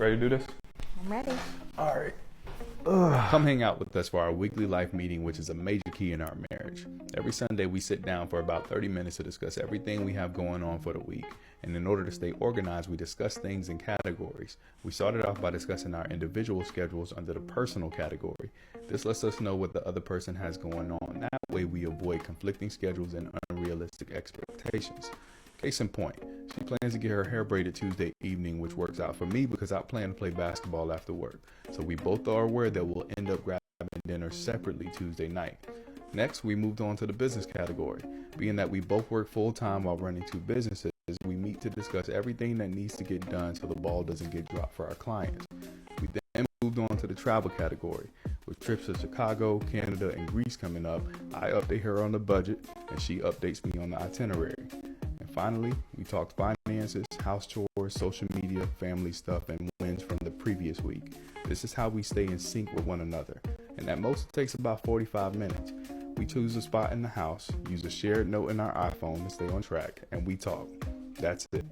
Ready to do this? I'm ready. All right. Come hang out with us for our weekly life meeting, which is a major key in our marriage. Every Sunday, we sit down for about 30 minutes to discuss everything we have going on for the week. And in order to stay organized, we discuss things in categories. We started off by discussing our individual schedules under the personal category. This lets us know what the other person has going on. That way, we avoid conflicting schedules and unrealistic expectations. Case in point, she plans to get her hair braided Tuesday evening, which works out for me because I plan to play basketball after work. So we both are aware that we'll end up grabbing dinner separately Tuesday night. Next, we moved on to the business category. Being that we both work full-time while running two businesses, we meet to discuss everything that needs to get done so the ball doesn't get dropped for our clients. We then moved on to the travel category. With trips to Chicago, Canada, and Greece coming up, I update her on the budget and she updates me on the itinerary. Finally, we talked finances, house chores, social media, family stuff, and wins from the previous week. This is how we stay in sync with one another, and at most it takes about 45 minutes. We choose a spot in the house, use a shared note in our iPhone to stay on track, and we talk. That's it.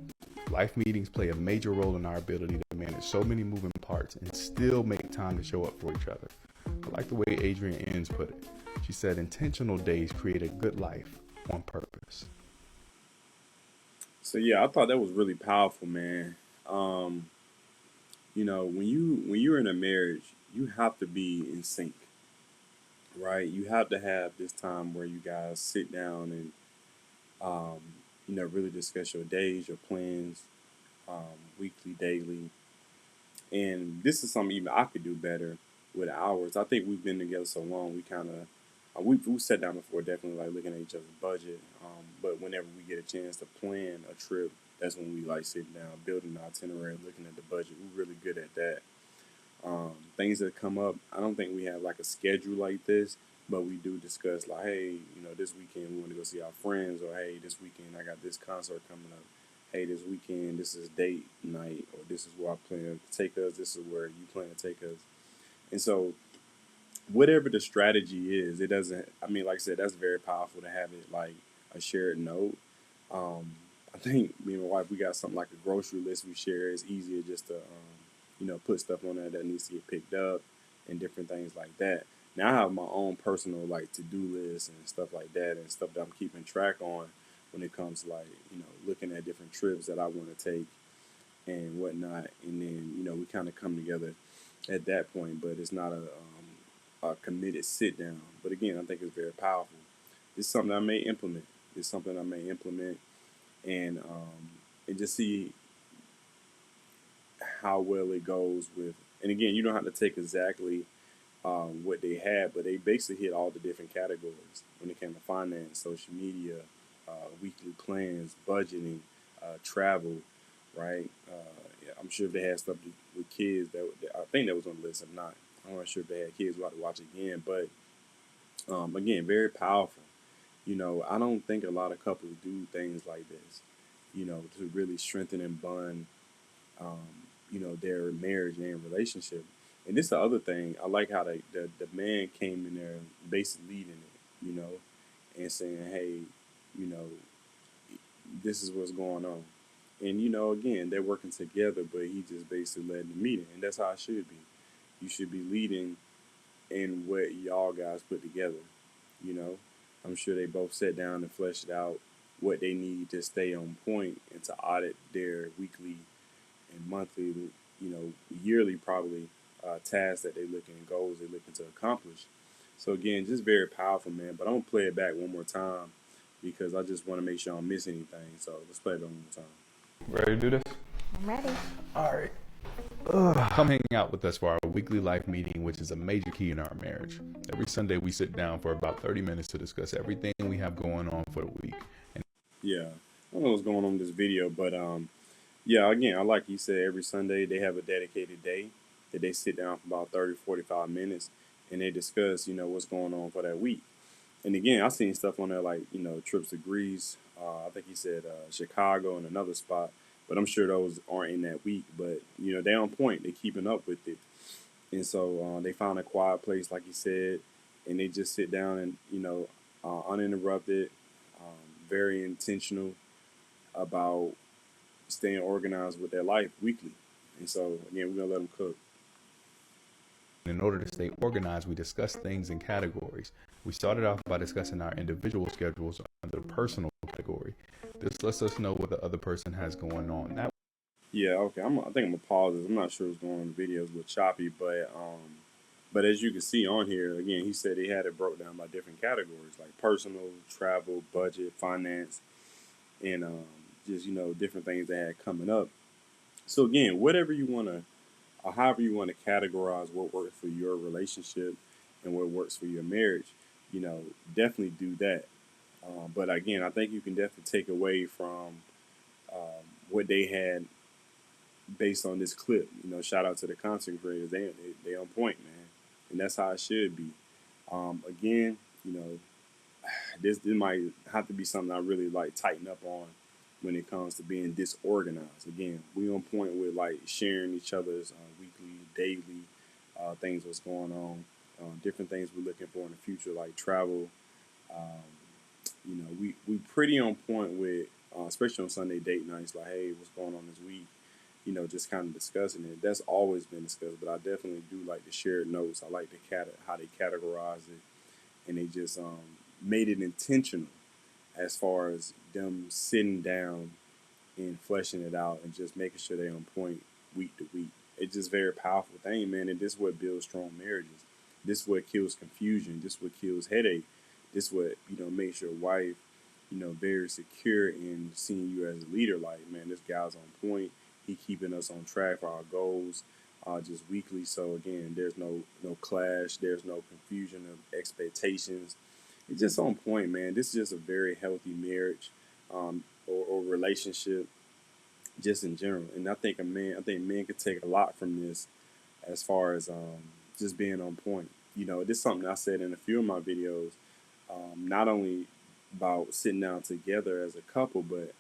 Life meetings play a major role in our ability to manage so many moving parts and still make time to show up for each other. I like the way Adrienne Enns put it. She said, intentional days create a good life on purpose. So yeah, I thought that was really powerful, man. When you're in a marriage, you have to be in sync, right? You have to have this time where you guys sit down and really discuss your days, your plans, weekly, daily. And this is something even I could do better with hours. I think we've been together so long, we kind of we've sat down before, definitely like looking at each other's budget. But whenever we get a chance to plan a trip, that's when we like sitting down, building an itinerary, looking at the budget. We're really good at that. Things that come up, I don't think we have like a schedule like this, but we do discuss like, hey, this weekend we want to go see our friends, or hey, this weekend I got this concert coming up. Hey, this weekend this is date night, or this is where I plan to take us. This is where you plan to take us. And so, whatever the strategy is, it doesn't. I mean, like I said, that's very powerful to have it like a shared note. I think me and my wife, we got something like a grocery list we share. It's easier just to put stuff on there that needs to get picked up and different things like that. Now I have my own personal like to do list and stuff like that, and stuff that I'm keeping track on when it comes to like looking at different trips that I want to take and whatnot. And then we kind of come together at that point, but it's not a committed sit down. But again, I think it's very powerful. It's something I may implement. It's something I may implement and just see how well it goes with. And again, you don't have to take exactly what they had, but they basically hit all the different categories when it came to finance, social media, weekly plans, budgeting, travel, right? Yeah, I'm sure if they had stuff with kids, I think that was on the list. If not, I'm not sure if they had kids. We'll have to watch again. But again, very powerful. I don't think a lot of couples do things like this. To really strengthen and bond, their marriage and relationship. And this is the other thing. I like how the man came in there basically leading it, and saying, hey, you know, this is what's going on. And again, they're working together, but he just basically led the meeting, and that's how it should be. You should be leading in what y'all guys put together. You know, I'm sure they both sat down and fleshed out what they need to stay on point and to audit their weekly and monthly, yearly probably tasks that they're looking and goals they're looking to accomplish. So again, just very powerful, man. But I'm gonna play it back one more time because I just want to make sure I don't miss anything. So let's play it one more time. Ready to do this? I'm ready. All right. Come hang out with us for our weekly life meeting, which is a major key in our marriage. Every Sunday, we sit down for about 30 minutes to discuss everything we have going on for the week. Yeah, I don't know what's going on with this video, but yeah, again, I like you said, every Sunday they have a dedicated day that they sit down for about 30, 45 minutes and they discuss, what's going on for that week. And again, I seen stuff on there like, trips to Greece. I think he said Chicago and another spot, but I'm sure those aren't in that week. But, they on point. They keeping up with it. And so they found a quiet place, like he said, and they just sit down and, uninterrupted, very intentional about staying organized with their life weekly. And so again, we're gonna let them cook. In order to stay organized, we discuss things in categories. We started off by discussing our individual schedules under the personal category. This lets us know what the other person has going on. Yeah, okay. I think I'm gonna pause this. I'm not sure what's going on. The videos a little choppy, but as you can see on here, again, he said he had it broke down by different categories like personal, travel, budget, finance, and just different things they had coming up. So again, whatever you wanna, or however you want to categorize what works for your relationship and what works for your marriage, definitely do that. But again, I think you can definitely take away from what they had based on this clip. Shout out to the content creators. They on point, man, and that's how it should be. Again, this might have to be something I really like tighten up on when it comes to being disorganized. Again, we on point with like sharing each other's weekly, daily things, what's going on, different things we're looking for in the future, like travel. Um, we pretty on point with, especially on Sunday date nights, like, hey, what's going on this week? Just kind of discussing it. That's always been discussed, but I definitely do like the shared notes. I like how they categorize it, and they just made it intentional as far as them sitting down and fleshing it out and just making sure they're on point week to week. It's just very powerful thing, man. And this is what builds strong marriages. This is what kills confusion. This is what kills headache. This is what, makes your wife, very secure in seeing you as a leader. Like, man, this guy's on point. He keeping us on track for our goals, just weekly. So again, there's no clash. There's no confusion of expectations. It's just on point, man. This is just a very healthy marriage, or relationship, just in general. And I think men could take a lot from this as far as just being on point. This is something I said in a few of my videos, not only about sitting down together as a couple, but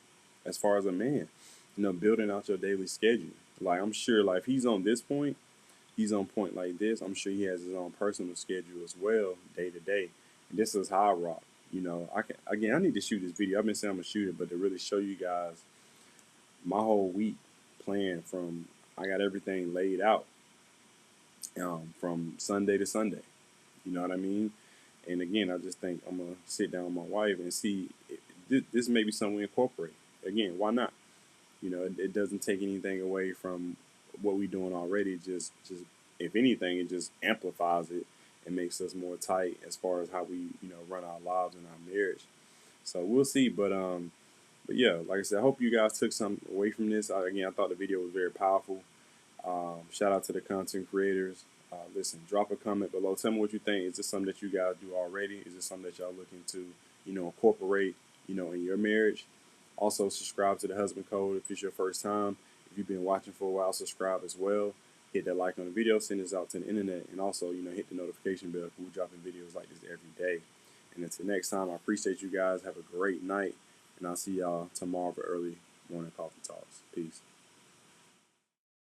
as far as a man, building out your daily schedule. Like, I'm sure, like, if he's on this point, he's on point like this. I'm sure he has his own personal schedule as well, day to day. And this is how I rock. I need to shoot this video. I've been saying I'm gonna shoot it, but to really show you guys my whole week plan, from I got everything laid out, from Sunday to Sunday. You know what I mean? And again, I just think I'm gonna sit down with my wife and see if this may be something we incorporate. Again, why not? It doesn't take anything away from what we're doing already. Just if anything, it just amplifies it and makes us more tight as far as how we run our lives and our marriage. So we'll see. But yeah, like I said, I hope you guys took something away from this. Again, I thought the video was very powerful. Shout out to the content creators. Listen, drop a comment below. Tell me what you think. Is this something that you guys do already? Is this something that y'all looking to, incorporate, in your marriage? Also, subscribe to the Husband Code if it's your first time. If you've been watching for a while, subscribe as well. Hit that like on the video, send this out to the internet, and also, hit the notification bell for we're dropping videos like this every day. And until next time, I appreciate you guys. Have a great night, and I'll see y'all tomorrow for early morning coffee talks. Peace.